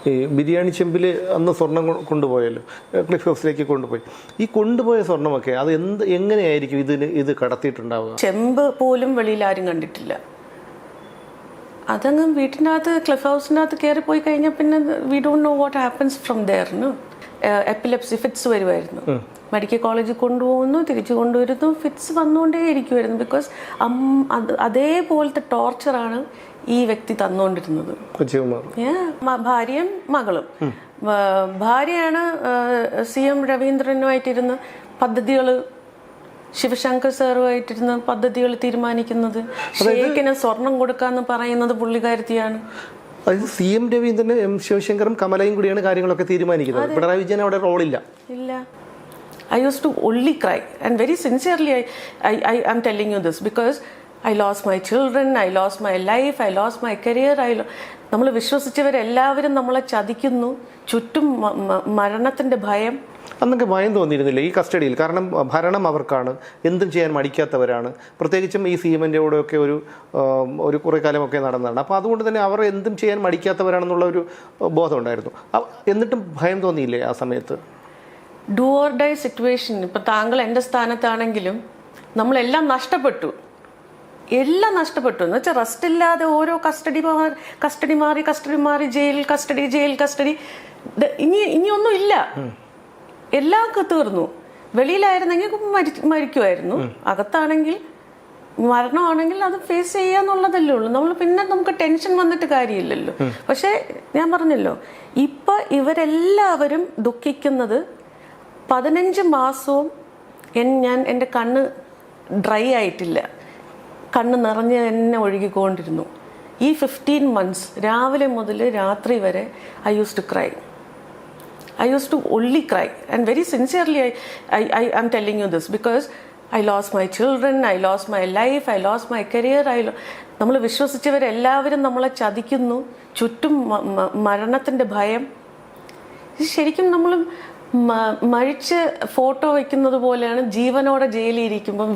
ഈ ബിരിയാണി ചെമ്പിൽ അന്ന് സ്വർണം കൊണ്ടുപോയല്ലോ, ക്ലിഫ് ഹൗസിലേക്ക് കൊണ്ടുപോയി. ഈ കൊണ്ടുപോയ സ്വർണ്ണമൊക്കെ അത് എങ്ങനെയായിരിക്കും ഇത് കടത്തിയിട്ടുണ്ടാവുക? ചെമ്പ് പോലും വെളിയിൽ ആരും കണ്ടിട്ടില്ല. അതങ്ങ് വീട്ടിനകത്ത് ക്ലിഫ് ഹൗസിനകത്ത് കയറി പോയി കഴിഞ്ഞാൽ പിന്നെ we don't know what happens from there. Epilepsy fits വരുമായിരുന്നു. മെഡിക്കൽ കോളേജിൽ കൊണ്ടുപോകുന്നു, തിരിച്ചു കൊണ്ടുവരുന്നു, ഫിറ്റ്സ് വന്നുകൊണ്ടേ ഇരിക്കുമായിരുന്നു. ബിക്കോസ് അതേപോലത്തെ ടോർച്ചറാണ് ഈ വ്യക്തി തന്നുകൊണ്ടിരുന്നത്. ഭാര്യയും മകളും. ഭാര്യയാണ് CM രവീന്ദ്രനുമായിട്ടിരുന്ന് പദ്ധതികൾ, ശിവശങ്കർ സാറുമായിട്ടിരുന്ന് പദ്ധതികൾ തീരുമാനിക്കുന്നത്. ഷേഖിന് സ്വർണം കൊടുക്കാന്ന് പറയുന്നത് പുള്ളിക്കാരത്തിയാണ്. അതായത് CM രവീന്ദ്രനും M ശിവശങ്കറും കമലയും കൂടിയാണ് കാര്യങ്ങളൊക്കെ തീരുമാനിക്കുന്നത്. പിണറായി വിജയൻ അവിടെ റോളില്ല. ഇല്ല. I used to only cry, and very sincerely I am telling you this because I lost my children, I lost my life, I lost my career. നമ്മൾ വിശ്വസിച്ചവരെല്ലാവരും നമ്മളെ ചതിക്കുന്നു. ചുറ്റും മരണത്തിന്റെ ഭയം. അന്നൊക്കെ ഭയം തോന്നിയിരുന്നില്ല ഈ കസ്റ്റഡിയിൽ? കാരണം ഭരണം അവർക്കാണ്, എന്തും ചെയ്യാൻ മടിക്കാത്തവരാണ്. പ്രത്യേകിച്ചും ഈ CM-ൻ്റെ കൂടെയൊക്കെ ഒരു കുറേ കാലമൊക്കെ നടന്നതാണ്. അപ്പോൾ അതുകൊണ്ട് തന്നെ അവർ എന്തും ചെയ്യാൻ മടിക്കാത്തവരാണെന്നുള്ള ഒരു ബോധം ഉണ്ടായിരുന്നു. എന്നിട്ടും ഭയം തോന്നിയില്ലേ ആ സമയത്ത്? Do or die situation. ഇപ്പം താങ്കൾ എൻ്റെ സ്ഥാനത്താണെങ്കിലും നമ്മളെല്ലാം നഷ്ടപ്പെട്ടു, എല്ലാം നഷ്ടപ്പെട്ടു എന്ന് വെച്ചാൽ റെസ്റ്റ് ഇല്ലാതെ ഓരോ കസ്റ്റഡി മാറി ജയിൽ കസ്റ്റഡി. ഇനിയൊന്നും ഇല്ല, എല്ലാം തീർന്നു. വെളിയിലായിരുന്നെങ്കിൽ മരിക്കുമായിരുന്നു. അകത്താണെങ്കിൽ മരണമാണെങ്കിൽ അത് ഫേസ് ചെയ്യാന്നുള്ളതല്ലേ ഉള്ളൂ. നമുക്ക് ടെൻഷൻ വന്നിട്ട് കാര്യമില്ലല്ലോ. പക്ഷെ ഞാൻ പറഞ്ഞല്ലോ, ഇപ്പൊ ഇവരെല്ലാവരും ദുഃഖിക്കുന്നത് 15 മാസവും എൻ്റെ കണ്ണ് ഡ്രൈ ആയിട്ടില്ല, കണ്ണ് നിറഞ്ഞ് എന്നെ ഒഴുകിക്കൊണ്ടിരുന്നു. ഈ 15 months രാവിലെ മുതൽ രാത്രി വരെ I used to cry. I used to only cry, and very sincerely I am telling you this because I lost my children, I lost my life, I lost my career. നമ്മൾ വിശ്വസിച്ചവരെല്ലാവരും നമ്മളെ ചതിക്കുന്നു. ചുറ്റും മരണത്തിന്റെ ഭയം. ശരിക്കും നമ്മൾ മരിച്ച് ഫോട്ടോ വയ്ക്കുന്നത് പോലെയാണ്. ജീവനോടെ ജയിലിൽ ഇരിക്കുമ്പം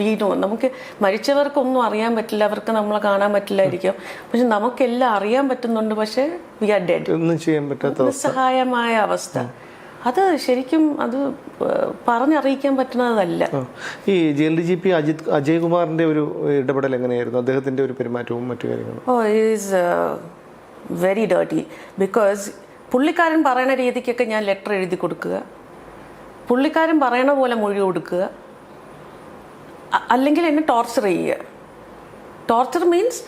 നമുക്ക് മരിച്ചവർക്കൊന്നും അറിയാൻ പറ്റില്ല, അവർക്ക് നമ്മളെ കാണാൻ പറ്റില്ലായിരിക്കും. പക്ഷെ നമുക്കെല്ലാം അറിയാൻ പറ്റുന്നുണ്ട്. പക്ഷെ വി ആർ ഡെഡ്, ഒന്നും ചെയ്യാൻ പറ്റാത്ത നിസ്സഹായമായ അവസ്ഥ. അത് ശരിക്കും അത് പറഞ്ഞറിയിക്കാൻ പറ്റുന്നതല്ല. ഈ JLDGP അജയ് കുമാറിന്റെ ഒരു ഇടപെടൽ എങ്ങനെയായിരുന്നു? അദ്ദേഹത്തിന്റെ ഒരു പെരുമാറ്റവും മറ്റു കാര്യങ്ങളും? Is very dirty. ബിക്കോസ് പുള്ളിക്കാരൻ പറയുന്ന രീതിക്കൊക്കെ ഞാൻ ലെറ്റർ എഴുതി കൊടുക്കുക, പുള്ളിക്കാരൻ പറയണ പോലെ മൊഴി കൊടുക്കുക, അല്ലെങ്കിൽ എന്നെ ടോർച്ചർ ചെയ്യുക. ടോർച്ചർ മീൻസ്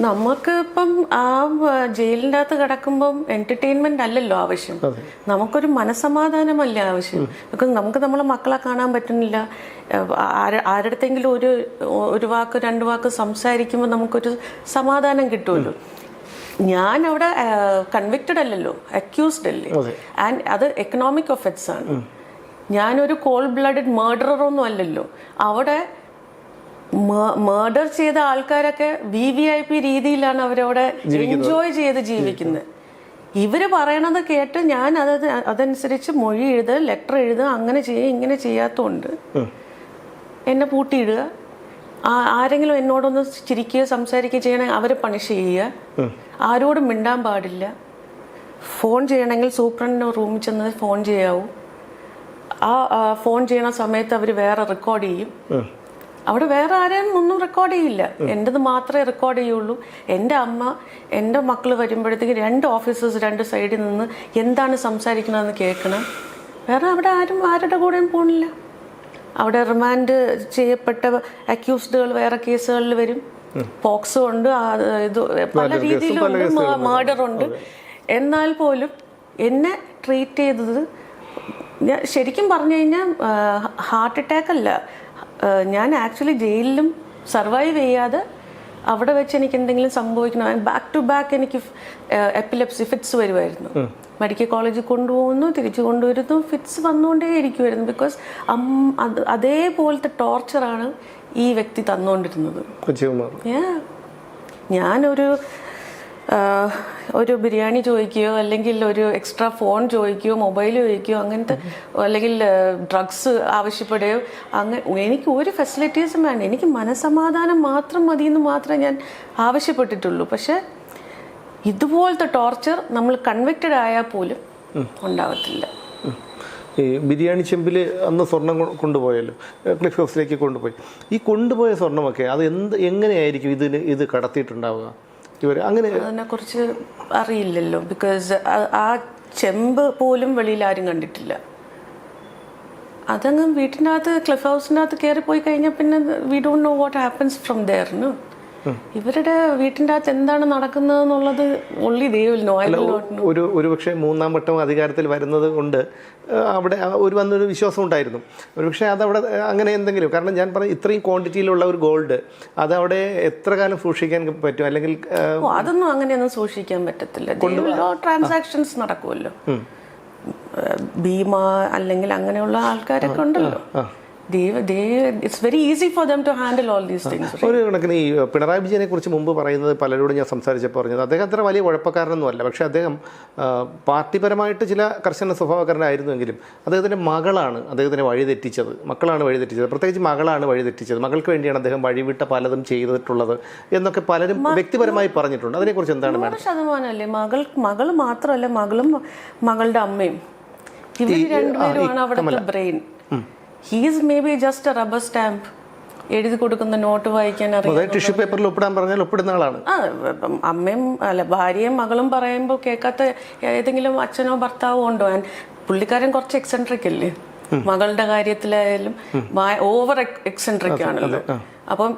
നമുക്ക് ഇപ്പം ആ ജയിലിൻ്റെ അകത്ത് കിടക്കുമ്പം എന്റർടൈൻമെന്റ് അല്ലല്ലോ ആവശ്യം, നമുക്കൊരു മനസ്സമാധാനമല്ല ആവശ്യം. ബിക്കോസ് നമുക്ക് നമ്മളെ മക്കളെ കാണാൻ പറ്റുന്നില്ല. ആരുടെങ്കിലും ഒരു വാക്ക് 2 വാക്ക് സംസാരിക്കുമ്പോൾ നമുക്കൊരു സമാധാനം കിട്ടുമല്ലോ. ഞാൻ അവിടെ കൺവിക്റ്റഡ് അല്ലല്ലോ, അക്യൂസ്ഡ് അല്ലേ. ആൻഡ് അത് എക്കണോമിക് ഒഫൻസ് ആണ്. ഞാനൊരു കോൾഡ് ബ്ലഡഡ് മർഡറൊന്നും അല്ലല്ലോ. അവിടെ മർഡർ ചെയ്ത ആൾക്കാരൊക്കെ VIP രീതിയിലാണ് അവരവിടെ എൻജോയ് ചെയ്ത് ജീവിക്കുന്നത്. ഇവര് പറയണത് കേട്ട് ഞാൻ അതനുസരിച്ച് മൊഴി എഴുതുക, ലെറ്റർ എഴുതുക, അങ്ങനെ ചെയ്യുക. ഇങ്ങനെ ചെയ്യാത്തതുകൊണ്ട് എന്നെ പൂട്ടിയിടുക. ആരെങ്കിലും എന്നോടൊന്ന് ചിരിക്കുകയോ സംസാരിക്കുകയോ ചെയ്യണമെങ്കിൽ അവരെ പണിഷ് ചെയ്യുക. ആരോടും മിണ്ടാൻ പാടില്ല. ഫോൺ ചെയ്യണമെങ്കിൽ സൂപ്രണ്ടിൻ്റെ റൂമിൽ ചെന്ന് ഫോൺ ചെയ്യാവൂ. ആ ഫോൺ ചെയ്യണ സമയത്ത് അവർ വേറെ റെക്കോർഡ് ചെയ്യും. അവിടെ വേറെ ആരെയും ഒന്നും റെക്കോർഡ് ചെയ്യില്ല, എൻ്റെത് മാത്രമേ റെക്കോർഡ് ചെയ്യുള്ളൂ. എൻ്റെ അമ്മ എൻ്റെ മക്കൾ വരുമ്പോഴത്തേക്ക് 2 ഓഫീസേഴ്സ് 2 സൈഡിൽ നിന്ന് എന്താണ് സംസാരിക്കണമെന്ന് കേൾക്കണം. വേറെ അവിടെ ആരുടെ കൂടെയും പോണില്ല. അവിടെ റിമാൻഡ് ചെയ്യപ്പെട്ട അക്യൂസ്ഡുകൾ വേറെ കേസുകളിൽ വരും. പോക്സോ ഉണ്ട്, ഇത് പല രീതിയിലുണ്ട്, മർഡർ ഉണ്ട്. എന്നാൽ പോലും എന്നെ ട്രീറ്റ് ചെയ്തത്, ഞാൻ ശരിക്കും പറഞ്ഞു കഴിഞ്ഞാൽ ഹാർട്ട് അറ്റാക്ക് അല്ല, ഞാൻ ആക്ച്വലി ജയിലിലും സർവൈവ് ചെയ്യാതെ അവിടെ വെച്ച് എനിക്ക് എന്തെങ്കിലും സംഭവിക്കണം. ബാക്ക് ടു ബാക്ക് എനിക്ക് എപ്പിലെപ്സി ഫിറ്റ്സ് വരുമായിരുന്നു. മെഡിക്കൽ കോളേജിൽ കൊണ്ടുപോകുന്നു, തിരിച്ചു കൊണ്ടുവരുന്നു, ഫിറ്റ്സ് വന്നുകൊണ്ടേ ഇരിക്കുമായിരുന്നു. ബിക്കോസ് അതേപോലത്തെ ടോർച്ചറാണ് ഈ വ്യക്തി തന്നുകൊണ്ടിരുന്നത്. ഒരു ബിരിയാണി ചോദിക്കുകയോ അല്ലെങ്കിൽ ഒരു എക്സ്ട്രാ ഫോൺ ചോദിക്കുകയോ മൊബൈൽ ചോദിക്കുകയോ അങ്ങനത്തെ, അല്ലെങ്കിൽ ഡ്രഗ്സ് ആവശ്യപ്പെടുകയോ എനിക്ക് ഒരു ഫെസിലിറ്റീസും വേണ്ട. എനിക്ക് മനസ്സമാധാനം മാത്രം മതി എന്ന് മാത്രമേ ഞാൻ ആവശ്യപ്പെട്ടിട്ടുള്ളൂ. പക്ഷെ ഇതുപോലത്തെ ടോർച്ചർ നമ്മൾ കൺവിക്റ്റഡ് ആയാൽ പോലും ഉണ്ടാവത്തില്ല. ഈ ബിരിയാണി ചെമ്പിൽ അന്ന് സ്വർണം കൊണ്ടുപോയല്ലോ, ക്ലിഫ് ഹൗസിലേക്ക് കൊണ്ടുപോയി. ഈ കൊണ്ടുപോയ സ്വർണ്ണമൊക്കെ അത് എങ്ങനെയായിരിക്കും ഇത് കടത്തിയിട്ടുണ്ടാവുക? ഇവർ അങ്ങനെ അതിനെക്കുറിച്ച് അറിയില്ലല്ലോ. ബിക്കോസ് ആ ചെമ്പ് പോലും വെളിയിൽ ആരും കണ്ടിട്ടില്ല. അതങ്ങ് വീട്ടിൻ്റെ അകത്ത് ക്ലിഫ് ഹൗസിൻ്റെ അകത്ത് കയറി പോയി കഴിഞ്ഞാൽ പിന്നെ we don't know what happens from there. ഇവരുടെ വീട്ടിൻ്റെ അകത്ത് എന്താണ് നടക്കുന്നത് എന്നുള്ളത് only they will know. ഒരു പക്ഷേ മൂന്നാം വട്ടം അധികാരത്തിൽ വരുന്നത് കൊണ്ട് അവിടെ വന്നൊരു വിശ്വാസം ഉണ്ടായിരുന്നു. ഒരുപക്ഷെ അതവിടെ അങ്ങനെ എന്തെങ്കിലും, കാരണം ഞാൻ പറഞ്ഞ ഇത്രയും ക്വാണ്ടിറ്റിയിലുള്ള ഒരു ഗോൾഡ് അതവിടെ എത്ര കാലം സൂക്ഷിക്കാൻ പറ്റും? അല്ലെങ്കിൽ അതൊന്നും അങ്ങനെയൊന്നും സൂക്ഷിക്കാൻ പറ്റത്തില്ല. ട്രാൻസാക്ഷൻസ് നടക്കുമല്ലോ, ഭീമ അല്ലെങ്കിൽ അങ്ങനെയുള്ള ആൾക്കാരൊക്കെ ഉണ്ടല്ലോ. It's very easy for them to handle all these things. ഒരു കണക്കിന് ഈ പിണറായി വിജയനെ കുറിച്ച് മുമ്പ് പറയുന്നത് പലരോടും ഞാൻ സംസാരിച്ചപ്പോൾ പറഞ്ഞത് അദ്ദേഹം അത്ര വലിയ കുഴപ്പക്കാരനൊന്നുമല്ല. പക്ഷേ അദ്ദേഹം പാർട്ടിപരമായിട്ട് ചില കർശന സ്വഭാവക്കാരനായിരുന്നുവെങ്കിലും അദ്ദേഹത്തിൻ്റെ മക്കളാണ് വഴിതെറ്റിച്ചത്. പ്രത്യേകിച്ച് മകളാണ് വഴിതെറ്റിച്ചത്. മകൾക്ക് വേണ്ടിയാണ് അദ്ദേഹം വഴിവിട്ട പലതും ചെയ്തിട്ടുള്ളത് എന്നൊക്കെ പലരും വ്യക്തിപരമായി പറഞ്ഞിട്ടുണ്ട്. അതിനെക്കുറിച്ച് എന്താണ് മാഡം? 100% മകൾ മാത്രമല്ല, മകളും മകളുടെ അമ്മയും ഇവർ രണ്ടുപേരുമാണ് അവിടുത്തെ brain. He is maybe just a rubber stamp. എഴുതി കൊടുക്കുന്ന നോട്ട് വായിക്കാൻ അറിയാം, ടിഷ്യൂ പേപ്പറിൽ ഒപ്പിടാൻ പറഞ്ഞാൽ ഒപ്പിടുന്ന ആളാണ്. അമ്മയും ഭാര്യയും മകളും പറയുമ്പോൾ കേൾക്കാത്ത ഏതെങ്കിലും അച്ഛനോ ഭർത്താവോ ഉണ്ടോ? പുള്ളിക്കാരൻ കുറച്ച് എക്സെൻട്രിക് അല്ലേ, മകളുടെ കാര്യത്തിലായാലും ഓവർ എക്സെൻട്രിക് ആണല്ലോ. അപ്പം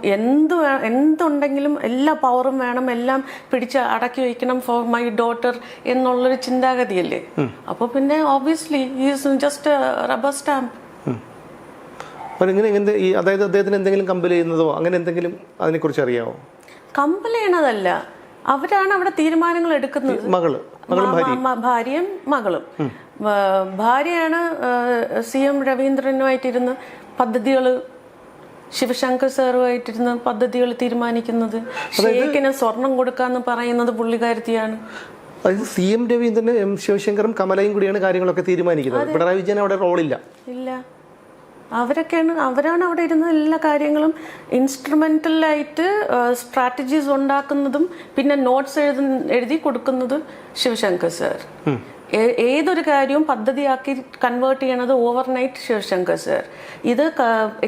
എന്തുണ്ടെങ്കിലും എല്ലാ പവറും വേണം, എല്ലാം പിടിച്ച് അടക്കി വയ്ക്കണം ഫോർ മൈ ഡോട്ടർ എന്നുള്ളൊരു ചിന്താഗതിയല്ലേ. അപ്പോൾ പിന്നെ obviously is just rubber stamp. അതായത് അദ്ദേഹത്തിന് എന്തെങ്കിലും കമ്പൽ ചെയ്യുന്നതോ അങ്ങനെ എന്തെങ്കിലും അതിനെക്കുറിച്ച് അറിയാമോ? കമ്പൽ ചെയ്യണതല്ല, അവരാണ് അവിടെ തീരുമാനങ്ങൾ എടുക്കുന്നത്. ഭാര്യയും മകളും. ഭാര്യയാണ് CM രവീന്ദ്രനുമായിട്ടിരുന്ന് പദ്ധതികൾ, ശിവശങ്കർ സാറുമായിട്ടിരുന്ന് പദ്ധതികൾ തീരുമാനിക്കുന്നത്. ഷേഖിന് സ്വർണം കൊടുക്കാന്ന് പറയുന്നത് പുള്ളിക്കാരത്തിയാണ്. അതായത് CM രവീന്ദ്രനും M ശിവശങ്കറും കമലയും കൂടിയാണ് കാര്യങ്ങളൊക്കെ തീരുമാനിക്കുന്നത്. പിണറായി വിജയൻ അവിടെ റോളില്ല. ഇല്ല, അവരാണ് അവിടെ ഇരുന്ന എല്ലാ കാര്യങ്ങളും ഇൻസ്ട്രുമെന്റലായിട്ട് സ്ട്രാറ്റജീസ് ഉണ്ടാക്കുന്നതും പിന്നെ നോട്ട്സ് എഴുതി കൊടുക്കുന്നത് ശിവശങ്കർ സാർ. ഏതൊരു കാര്യവും പദ്ധതിയാക്കി കൺവേർട്ട് ചെയ്യണത് ഓവർനൈറ്റ് ശിവശങ്കർ സാർ. ഇത്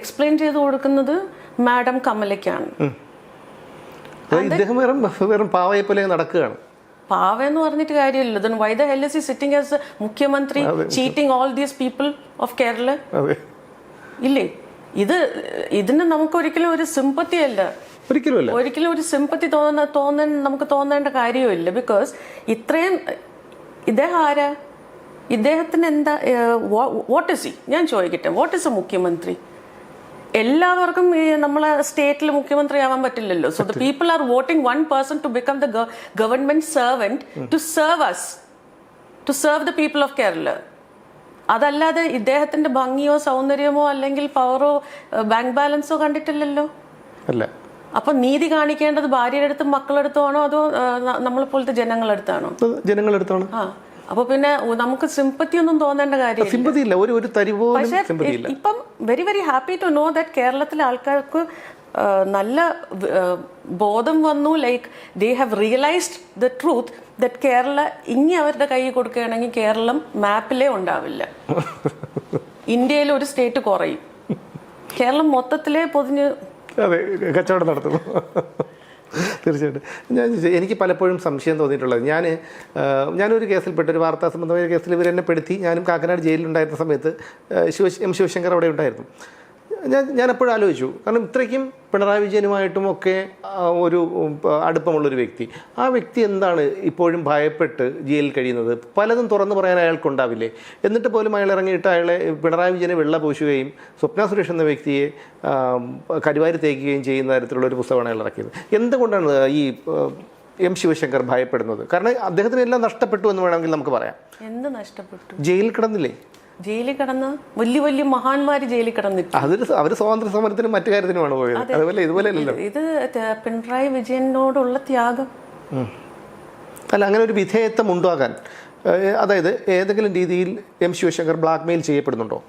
എക്സ്പ്ലെയിൻ ചെയ്ത് കൊടുക്കുന്നത് മാഡം കമലയ്ക്കാണ്. വെറും പാവയെ പോലെ നടക്കുകയാണ്. പാവെന്ന് പറഞ്ഞിട്ട് കാര്യമില്ല. then why the hell is he sitting as മുഖ്യമന്ത്രി cheating all these people of Kerala? ഇല്ലേ, ഇതിന് നമുക്ക് ഒരിക്കലും ഒരു സിമ്പത്തി അല്ല, ഒരിക്കലും ഒരു സിമ്പത്തി നമുക്ക് തോന്നേണ്ട കാര്യമില്ല. ബിക്കോസ് ഇത്രയും ഇദ്ദേഹം ആരാ, ഇദ്ദേഹത്തിന് എന്താ, വാട്ട് ഇസ് ഹി? ഞാൻ ചോദിക്കട്ടെ, വാട്ട് ഇസ് എ മുഖ്യമന്ത്രി? എല്ലാവർക്കും നമ്മളെ സ്റ്റേറ്റിൽ മുഖ്യമന്ത്രി ആവാൻ പറ്റില്ലല്ലോ. So the people are voting one person to become the government servant to serve us, to serve the people of Kerala. അതല്ലാതെ ഇദ്ദേഹത്തിന്റെ ഭംഗിയോ സൗന്ദര്യമോ അല്ലെങ്കിൽ പവറോ ബാങ്ക് ബാലൻസോ കണ്ടിട്ടില്ലല്ലോ. അപ്പൊ നീതി കാണിക്കേണ്ടത് ഭാര്യയുടെ അടുത്തും മക്കളുടെ അടുത്തോ ആണോ, അതോ നമ്മളെ പോലത്തെ ജനങ്ങളടുത്താണോ? ആ, അപ്പൊ പിന്നെ നമുക്ക് സിമ്പത്തി ഒന്നും തോന്നേണ്ട കാര്യമില്ല. പക്ഷേ ഇപ്പം very very happy to know that കേരളത്തിലെ ആൾക്കാർക്ക് നല്ല ബോധം വന്നു. Like they have realised the truth that Kerala ഇനി അവരുടെ കൈ കൊടുക്കുകയാണെങ്കിൽ കേരളം മാപ്പിലേ ഉണ്ടാവില്ല. ഇന്ത്യയിൽ ഒരു സ്റ്റേറ്റ് കുറയും, കേരളം മൊത്തത്തിലേ പൊതിഞ്ഞ് കച്ചവടം നടത്തുന്നു. തീർച്ചയായിട്ടും. എനിക്ക് പലപ്പോഴും സംശയം തോന്നിയിട്ടുള്ളത്, ഞാനൊരു കേസിൽപ്പെട്ട ഒരു വാർത്താ സംബന്ധമായ കേസിൽ ഇവരെന്നെ പെടുത്തി. ഞാനും കാക്കനാട് ജയിലിലുണ്ടായിരുന്ന സമയത്ത് M ശിവശങ്കർ അവിടെ ഉണ്ടായിരുന്നു. ഞാനെപ്പോഴും ആലോചിച്ചു, കാരണം ഇത്രയ്ക്കും പിണറായി വിജയനുമായിട്ടും ഒക്കെ ഒരു അടുപ്പമുള്ളൊരു വ്യക്തി, ആ വ്യക്തി എന്താണ് ഇപ്പോഴും ഭയപ്പെട്ട് ജയിലിൽ കഴിയുന്നത്? പലതും തുറന്നു പറയാൻ അയാൾക്കുണ്ടാവില്ലേ? എന്നിട്ട് പോലും അയാൾ ഇറങ്ങിയിട്ട് പിണറായി വിജയനെ വെള്ള പൂശുകയും സ്വപ്ന സുരേഷ് എന്ന വ്യക്തിയെ കരിവാരി തേക്കുകയും ചെയ്യുന്ന തരത്തിലുള്ള ഒരു പുസ്തകമാണ് അയാൾ ഇറക്കിയത്. എന്തുകൊണ്ടാണ് ഈ M ശിവശങ്കർ ഭയപ്പെടുന്നത്? കാരണം അദ്ദേഹത്തിന് എല്ലാം നഷ്ടപ്പെട്ടു എന്ന് വേണമെങ്കിൽ നമുക്ക് പറയാം. എന്ത് നഷ്ടപ്പെട്ടു? ജയിലിൽ കിടന്നില്ലേ? ജയിലിൽ കിടന്ന് വലിയ വലിയ മഹാന്മാര് ജയിലിൽ കിടന്നിട്ട് അവര് സ്വാതന്ത്ര്യ സമരത്തിനും മറ്റു കാര്യത്തിനുമാണ് പോയത്. അതുപോലെ ഇതുപോലെ അല്ലല്ലോ. ഇത് പിണറായി വിജയനോടുള്ള ത്യാഗം അല്ല, അങ്ങനെ ഒരു വിധേയത്വം ഉണ്ടാകാൻ, അതായത് ഏതെങ്കിലും രീതിയിൽ M ശിവശങ്കർ ബ്ലാക്ക് മെയിൽ ചെയ്യപ്പെടുന്നുണ്ടോ?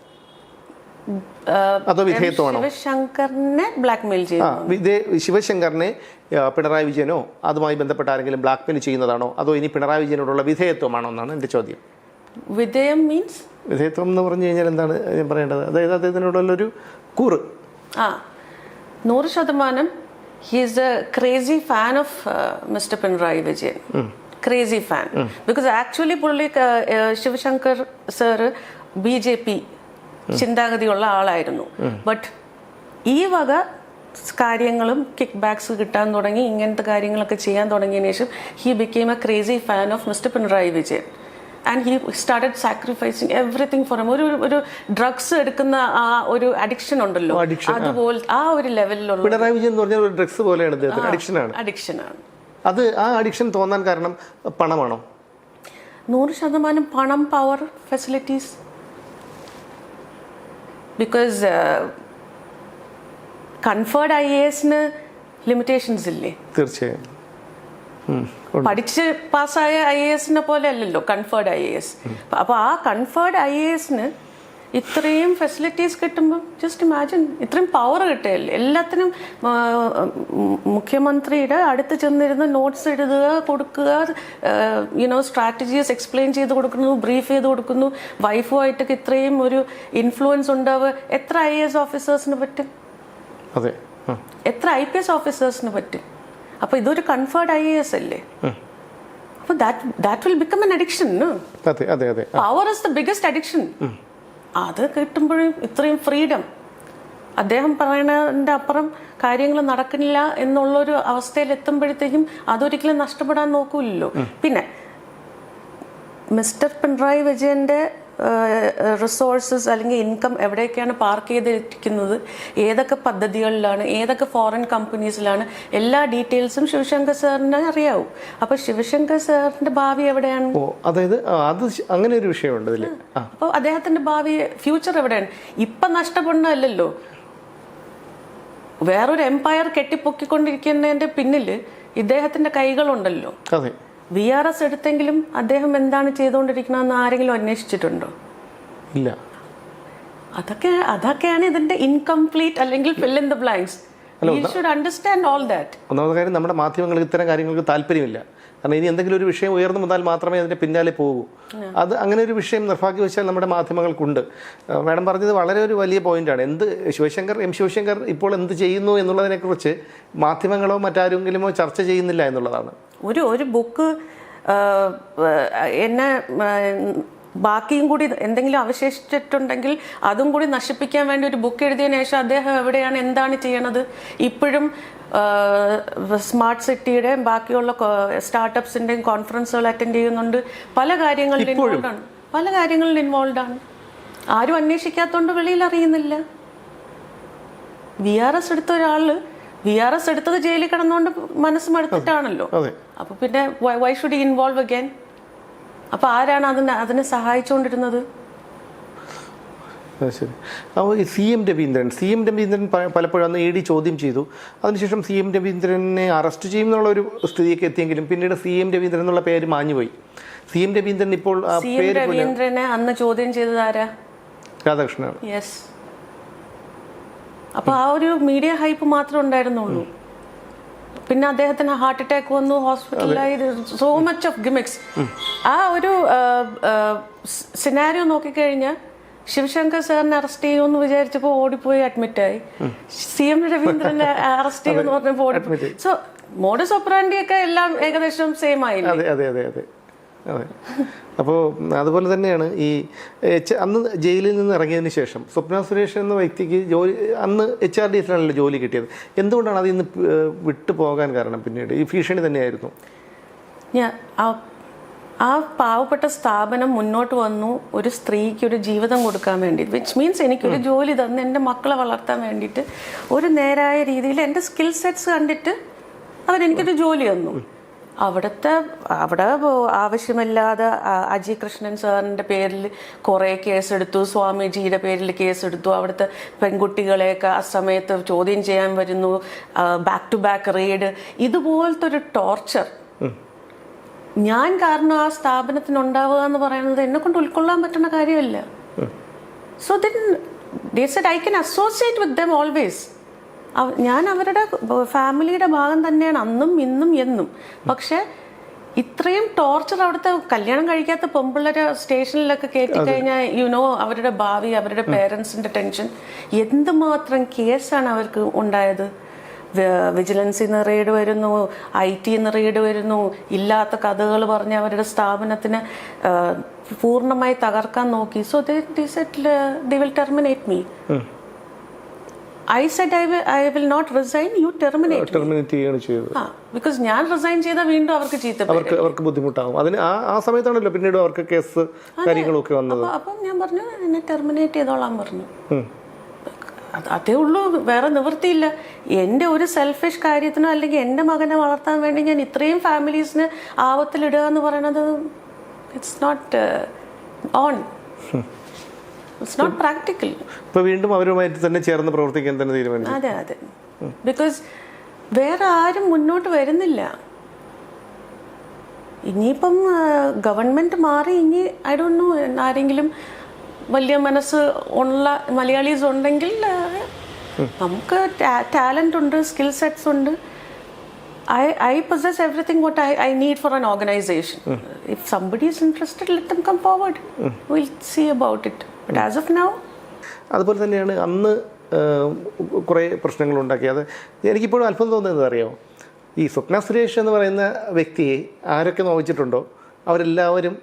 അതോ വിധേയത്വമാണോ? ശിവശങ്കറിനെ ബ്ലാക്ക്മെയിൽ ചെയ്തു. ശിവശങ്കറിനെ പിണറായി വിജയനോ അതുമായി ബന്ധപ്പെട്ട ആരെങ്കിലും ബ്ലാക്ക്മെയിൽ ചെയ്യുന്നതാണോ അതോ ഇനി പിണറായി വിജയനോടുള്ള വിധേയത്വമാണോ എന്നാണ് എൻ്റെ ചോദ്യം. വിധേയം മീൻസ് വിധേയത്വം എന്ന് പറഞ്ഞു കഴിഞ്ഞാൽ എന്താണ് ഞാൻ പറയേണ്ടത്? അതായത് അദ്ദേഹത്തിനോടുള്ളൊരു കൂറ്. 100% he is a crazy fan of Mr. Pinarayi Vijayan. Crazy fan. Because actually പുള്ളി ശിവശങ്കർ സർ BJP ചിന്താഗതിയുള്ള ആളായിരുന്നു. ബട്ട് ഈ വക കാര്യങ്ങളും കിക്ക് ബാക്സ് കിട്ടാൻ തുടങ്ങി, ഇങ്ങനത്തെ കാര്യങ്ങളൊക്കെ ചെയ്യാൻ തുടങ്ങിയതിനു ശേഷം he became a crazy fan of Mr. Pinarayi Vijayan. And he started sacrificing everything for him. ഒരു ഡ്രഗ്സ് എടുക്കുന്ന ആ ഒരു അഡിക്ഷൻ ഉണ്ടല്ലോ, അതുപോലെ ആ ഒരു ലെവലിലുള്ള പിണറായി വിജയൻ എന്ന് പറഞ്ഞാൽ ഒരു ഡ്രഗ്സ് പോലെയാണ്, അഡിക്ഷനാണ്. അത് ആ അഡിക്ഷൻ തോന്നാൻ കാരണം പണമാണോ? 100% പണം, പവർ, ഫെസിലിറ്റീസ്. ബിക്കോസ് കൺഫേർഡ് IAS-ന് ലിമിറ്റേഷൻസ് ഇല്ലേ? തീർച്ചയായും. പഠിച്ച് പാസ്സായ IAS-നെ പോലെ അല്ലല്ലോ കൺഫേർഡ് IAS. അപ്പൊ ആ കൺഫേർഡ് IAS-ന് ഇത്രയും ഫെസിലിറ്റീസ് കിട്ടുമ്പോൾ ജസ്റ്റ് ഇമാജിൻ, ഇത്രയും പവർ കിട്ടുകയല്ലേ എല്ലാത്തിനും. മുഖ്യമന്ത്രിയുടെ അടുത്ത് ചെന്നിരുന്ന് നോട്ട്സ് എഴുതുക, കൊടുക്കുക, സ്ട്രാറ്റജീസ് എക്സ്പ്ലെയിൻ ചെയ്ത് കൊടുക്കുന്നു, ബ്രീഫ് ചെയ്ത് കൊടുക്കുന്നു. വൈഫുമായിട്ടൊക്കെ ഇത്രയും ഒരു ഇൻഫ്ലുവൻസ് ഉണ്ടാവുക എത്ര IAS ഓഫീസേഴ്സിന് പറ്റും? അതെ, എത്ര IPS ഓഫീസേഴ്സിന് പറ്റും? അപ്പൊ ഇതൊരു കൺഫേർഡ് IAS അല്ലേ? അപ്പൊ that will become an addiction. Power is the biggest addiction. അത് കിട്ടുമ്പോഴും ഇത്രയും ഫ്രീഡം, അദ്ദേഹം പറയുന്നതിൻ്റെ അപ്പുറം കാര്യങ്ങൾ നടക്കുന്നില്ല എന്നുള്ളൊരു അവസ്ഥയിൽ എത്തുമ്പോഴത്തേക്കും അതൊരിക്കലും നഷ്ടപ്പെടാൻ നോക്കൂലല്ലോ. പിന്നെ മിസ്റ്റർ പിണറായി വിജയന്റെ റിസോഴ്സസ് അല്ലെങ്കിൽ ഇൻകം എവിടെയൊക്കെയാണ് പാർക്ക് ചെയ്തിരിക്കുന്നത്, ഏതൊക്കെ പദ്ധതികളിലാണ്, ഏതൊക്കെ ഫോറിൻ കമ്പനീസിലാണ്, എല്ലാ ഡീറ്റെയിൽസും ശിവശങ്കർ സാറിന് അറിയാവൂ. അപ്പൊ ശിവശങ്കർ സാറിന്റെ ഭാവി എവിടെയാണ്? അതായത് അത് അങ്ങനെ ഒരു വിഷയമുണ്ട് ഇതില്. അപ്പോൾ അദ്ദേഹത്തിന്റെ ഭാവി, ഫ്യൂച്ചർ എവിടെയാണ്? ഇപ്പൊ നഷ്ടപ്പെടുന്നതല്ലല്ലോ, വേറൊരു എംപയർ കെട്ടിപ്പൊക്കിക്കൊണ്ടിരിക്കുന്നതിന്റെ പിന്നിൽ ഇദ്ദേഹത്തിന്റെ കൈകളുണ്ടല്ലോ. VRS എടുത്തെങ്കിലും അദ്ദേഹം എന്താണ് ചെയ്തുകൊണ്ടിരിക്കണമെന്ന് ആരെങ്കിലും അന്വേഷിച്ചിട്ടുണ്ടോ? ഇല്ല. അതൊക്കെയാണ് ഇതിന്റെ ഇൻകംപ്ലീറ്റ് അല്ലെങ്കിൽ fill in the blanks. You should understand all that. ഒന്നാമത്തെ കാര്യം, നമ്മുടെ മാധ്യമങ്ങൾക്ക് ഇത്തരം കാര്യങ്ങൾക്ക് താല്പര്യമില്ല. കാരണം ഇനി എന്തെങ്കിലും ഒരു വിഷയം ഉയർന്നു വന്നാൽ മാത്രമേ അതിന്റെ പിന്നാലെ പോകൂ. അത് അങ്ങനെ ഒരു വിഷയം നിർഭാഗ്യവശാൽ നമ്മുടെ മാധ്യമങ്ങൾക്കുണ്ട്. മാഡം പറഞ്ഞത് വളരെ ഒരു വലിയ പോയിന്റാണ്. എം ശിവശങ്കർ ഇപ്പോൾ എന്ത് ചെയ്യുന്നു എന്നുള്ളതിനെക്കുറിച്ച് മാധ്യമങ്ങളോ മറ്റാരെങ്കിലുമോ ചർച്ച ചെയ്യുന്നില്ല എന്നുള്ളതാണ്. ഒരു ബുക്ക് എന്നെ ബാക്കിയും കൂടി എന്തെങ്കിലും അവശേഷിച്ചിട്ടുണ്ടെങ്കിൽ അതും കൂടി നശിപ്പിക്കാൻ വേണ്ടി ഒരു ബുക്ക് എഴുതിയതിനു ശേഷം അദ്ദേഹം എവിടെയാണ്, എന്താണ് ചെയ്യണത്? ഇപ്പോഴും സ്മാർട്ട് സിറ്റിയുടെയും ബാക്കിയുള്ള സ്റ്റാർട്ടപ്സിന്റെയും കോൺഫറൻസുകൾ അറ്റൻഡ് ചെയ്യുന്നുണ്ട്. പല കാര്യങ്ങളിൽ ഇൻവോൾവ് ആണ്. ആരും അന്വേഷിക്കാത്തോണ്ട് വെളിയിൽ അറിയുന്നില്ല. VRS എടുത്ത ഒരാള് VRS എടുത്തത് ജയിലിൽ കിടന്നുകൊണ്ട് മനസ്സ് മടുത്തിട്ടാണല്ലോ. അപ്പൊ പിന്നെ വൈ ഷുഡ് ഇൻവോൾവ് അഗൈൻ? അപ്പൊ ആരാണ് അതിനെ സഹായിച്ചുകൊണ്ടിരുന്നത്? ശരി. അപ്പോൾ ഈ CM രവീന്ദ്രൻ പലപ്പോഴും അന്ന് ED ചോദ്യം ചെയ്തു. അതിനുശേഷം CM രവീന്ദ്രനെ അറസ്റ്റ് ചെയ്യുമെന്നുള്ളൊരു സ്ഥിതിയൊക്കെ എത്തിയെങ്കിലും പിന്നീട് CM രവീന്ദ്രൻ എന്നുള്ള പേര് മാഞ്ഞുപോയി. CM രവീന്ദ്രൻ ഇപ്പോൾ രവീന്ദ്രനെ അന്ന് ചോദ്യം ചെയ്തത് ആരാ? രാധാകൃഷ്ണനാണ്. യെസ്. അപ്പൊ ആ ഒരു മീഡിയ ഹൈപ്പ് മാത്രമേ ഉണ്ടായിരുന്നുള്ളൂ. പിന്നെ അദ്ദേഹത്തിന് ഹാർട്ട് അറ്റാക്ക് വന്നു, ഹോസ്പിറ്റലായി, സോ മച്ച് ഓഫ് ഗിമിക്സ്. ആ ഒരു സിനാരിയോ നോക്കിക്കഴിഞ്ഞാൽ ശിവശങ്കർ സാറിനെ അറസ്റ്റ് ചെയ്യുമെന്ന് വിചാരിച്ചപ്പോൾ ഓടിപ്പോയി അഡ്മിറ്റായി. CM രവീന്ദ്രനെ അറസ്റ്റ് ചെയ്യുമെന്ന് പറഞ്ഞപ്പോൾ ഓടിപ്പോയി. സോ മോഡസ് ഓപ്പറാൻഡി ഒക്കെ എല്ലാം ഏകദേശം സെയിം ആയില്ലേ? അതെ. അപ്പോൾ അതുപോലെ തന്നെയാണ് ഈ അന്ന് ജയിലിൽ നിന്ന് ഇറങ്ങിയതിന് ശേഷം സ്വപ്ന സുരേഷ് എന്ന വ്യക്തിക്ക് അന്ന് HRDSലാണല്ലോ ജോലി കിട്ടിയത്. എന്തുകൊണ്ടാണ് അതിൽ നിന്ന് വിട്ടുപോകാൻ കാരണം? പിന്നീട് ഈ ഭീഷണി തന്നെയായിരുന്നു. ആ പാവപ്പെട്ട സ്ഥാപനം മുന്നോട്ട് വന്നു ഒരു സ്ത്രീക്ക് ഒരു ജീവിതം കൊടുക്കാൻ വേണ്ടി, വിച്ച് മീൻസ് എനിക്കൊരു ജോലി തന്ന് എൻ്റെ മക്കളെ വളർത്താൻ വേണ്ടിയിട്ട് ഒരു നേരായ രീതിയിൽ എൻ്റെ സ്കിൽ സെറ്റ്സ് കണ്ടിട്ട് അവരെനിക്കൊരു ജോലി തന്നു. അവിടെ ആവശ്യമില്ലാതെ അജി കൃഷ്ണൻ സാറിൻ്റെ പേരിൽ കുറേ കേസെടുത്തു, സ്വാമിജിയുടെ പേരിൽ കേസെടുത്തു, അവിടുത്തെ പെൺകുട്ടികളെയൊക്കെ ആ സമയത്ത് ചോദ്യം ചെയ്യാൻ വരുന്നു, ബാക്ക് ടു ബാക്ക് റെയ്ഡ്, ഇതുപോലത്തെ ഒരു ടോർച്ചർ ഞാൻ കാരണം ആ സ്ഥാപനത്തിന് ഉണ്ടാവുക എന്ന് പറയുന്നത് എന്നെ കൊണ്ട് ഉൾക്കൊള്ളാൻ പറ്റുന്ന കാര്യമല്ല. So then they said I can associate with them always. ഞാൻ അവരുടെ ഫാമിലിയുടെ ഭാഗം തന്നെയാണ് അന്നും ഇന്നും എന്നും. പക്ഷെ ഇത്രയും ടോർച്ചർ അവിടുത്തെ കല്യാണം കഴിക്കാത്ത പെമ്പിള്ളേരെ സ്റ്റേഷനിലൊക്കെ കയറ്റി കഴിഞ്ഞാൽ അവരുടെ ഭാവി, അവരുടെ പേരൻസിന്റെ ടെൻഷൻ, എന്തുമാത്രം കേസാണ് അവർക്ക് ഉണ്ടായത്. വിജിലൻസിൽ നിന്ന് റെയ്ഡ് വരുന്നു, IT നിന്ന് റെയ്ഡ് വരുന്നു, ഇല്ലാത്ത കഥകൾ പറഞ്ഞ് അവരുടെ സ്ഥാപനത്തിന് പൂർണ്ണമായി തകർക്കാൻ നോക്കി. So they said they will terminate me. I said I will not resign, you terminate ചെയ്യാണ് ചെയ്തത്. because ഞാൻ റിസൈൻ ചെയ്താൽ വീണ്ടും അവർക്ക് ചീത്ത അവർക്ക് ബുദ്ധിമുട്ടാവും. അതിന് ആ സമയത്താണല്ലോ പിന്നീട് അവർക്ക് കേസ് കാര്യങ്ങളൊക്കെ വന്നത്. അപ്പം ഞാൻ പറഞ്ഞു എന്നെ ടെർമിനേറ്റ് ചെയ്തോളാൻ പറഞ്ഞു. അതേ ഉള്ളൂ, വേറെ നിവൃത്തിയില്ല. എൻ്റെ ഒരു സെൽഫിഷ് കാര്യത്തിനോ അല്ലെങ്കിൽ എൻ്റെ മകനെ വളർത്താൻ വേണ്ടി ഞാൻ ഇത്രയും ഫാമിലീസിന് ആപത്തിലിടുക എന്ന് പറയണത് it's not on, it's not practical. ഇപ്പൊ വീണ്ടും അവരുമായിട്ട് തന്നെ ചേർന്ന് പ്രവർത്തിക്കാൻ തന്നെ തീരുമാനിച്ചു. അതെ അതെ, ബിക്കോസ് വേറെ ആരും മുന്നോട്ട് വരുന്നില്ല. ഇനിയിപ്പം ഗവൺമെന്റ് മാറി, ഇനി ഐ ഡോണ്ട് നോ ആരെങ്കിലും വലിയ മനസ്സ് ഉള്ള മലയാളീസ് ഉണ്ടെങ്കിൽ നമുക്ക് ടാലന്റ് ഉണ്ട്, സ്കിൽ സെറ്റ്സ് ഉണ്ട്. I possess everything what I need for an organization. If somebody is interested, let them come forward. We'll see about it. But as of now, അതുപോലെ തന്നെയാണ് അന്ന് കുറേ പ്രശ്നങ്ങളുണ്ടാക്കി. അത് എനിക്കിപ്പോഴും അത്ഭുതം തോന്നുന്നത് അറിയാമോ, ഈ സ്വപ്ന സുരേഷ് എന്ന് പറയുന്ന വ്യക്തിയെ ആരൊക്കെ നോവിച്ചിട്ടുണ്ടോ അവരെല്ലാവരും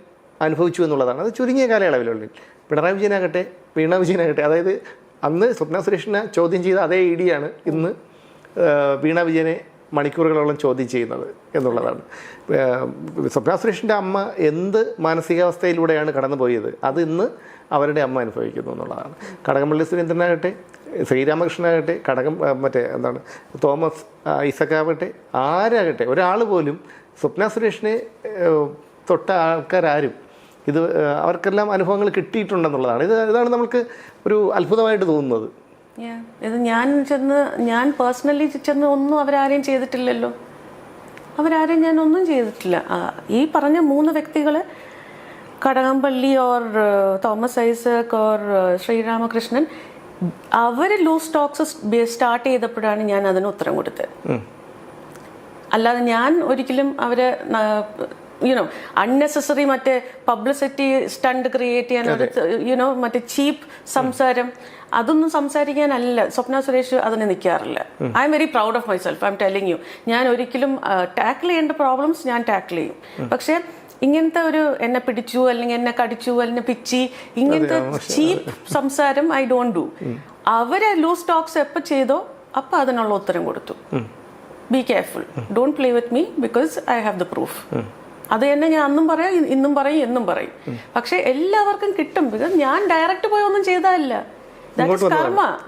അനുഭവിച്ചു എന്നുള്ളതാണ്. അത് ചുരുങ്ങിയ കാലയളവിലുള്ളിൽ പിണറായി വിജയനാകട്ടെ, വീണ വിജയനാകട്ടെ, അതായത് അന്ന് സ്വപ്ന സുരേഷിനെ ചോദ്യം ചെയ്ത അതേ ED ആണ് ഇന്ന് വീണ വിജയനെ മണിക്കൂറുകളോളം ചോദ്യം ചെയ്യുന്നത് എന്നുള്ളതാണ്. സ്വപ്ന സുരേഷിൻ്റെ അമ്മ എന്ത് മാനസികാവസ്ഥയിലൂടെയാണ് കടന്നു പോയത് അത് ഇന്ന് അവരുടെ അമ്മ അനുഭവിക്കുന്നു എന്നുള്ളതാണ്. കടകംപള്ളി സുരേന്ദ്രനാകട്ടെ, ശ്രീരാമകൃഷ്ണനാകട്ടെ, തോമസ് ഐസക്കാവട്ടെ, ആരാകട്ടെ, ഒരാൾ പോലും സ്വപ്ന സുരേഷിനെ തൊട്ട ആൾക്കാരും ഇത് അവർക്കെല്ലാം അനുഭവങ്ങൾ കിട്ടിയിട്ടുണ്ടെന്നുള്ളതാണ്. ഇതാണ് നമുക്ക് ഒരു അത്ഭുതമായിട്ട് തോന്നുന്നത്. ഇത് ഞാൻ പേഴ്സണലി ചെന്ന് ഒന്നും അവരാരെയും ചെയ്തിട്ടില്ലല്ലോ. ഞാൻ ഒന്നും ചെയ്തിട്ടില്ല. ഈ പറഞ്ഞ 3 വ്യക്തികൾ, കടകംപള്ളി ഓർ തോമസ് ഐസക് ഓർ ശ്രീരാമകൃഷ്ണൻ, അവർ ലൂസ് ടോക്സ് സ്റ്റാർട്ട് ചെയ്തപ്പോഴാണ് ഞാൻ അതിന് ഉത്തരം കൊടുത്തത്. അല്ലാതെ ഞാൻ ഒരിക്കലും അവരെ അൺനെസസറി മറ്റേ പബ്ലിസിറ്റി സ്റ്റണ്ട് ക്രിയേറ്റ് ചെയ്യാൻ, മറ്റേ ചീപ്പ് സംസാരം, അതൊന്നും സംസാരിക്കാനല്ല സ്വപ്ന സുരേഷ് അതിന് നിൽക്കാറില്ല. I am very proud of myself. I am telling you, ഞാൻ ഒരിക്കലും ടാക്കിൾ ചെയ്യേണ്ട പ്രോബ്ലംസ് ഞാൻ ടാക്കിൾ ചെയ്യും. പക്ഷെ ഇങ്ങനത്തെ ഒരു എന്നെ പിടിച്ചു അല്ലെങ്കിൽ എന്നെ കടിച്ചു അല്ലെങ്കിൽ പിച്ചി, ഇങ്ങനത്തെ ചീപ്പ് സംസാരം ഐ ഡോണ്ട് ഡു. അവരെ ലൂസ് ടോക്സ് എപ്പോൾ ചെയ്തോ അപ്പം അതിനുള്ള ഉത്തരം കൊടുത്തു. Be careful, don't play with me because I have the proof. അത് തന്നെ ഞാൻ അന്നും പറയാം, ഇന്നും പറയും, എന്നും പറയും. പക്ഷെ എല്ലാവർക്കും കിട്ടും, ബിക്കോസ് ഞാൻ ഡയറക്റ്റ് പോയി ഒന്നും ചെയ്തതല്ല.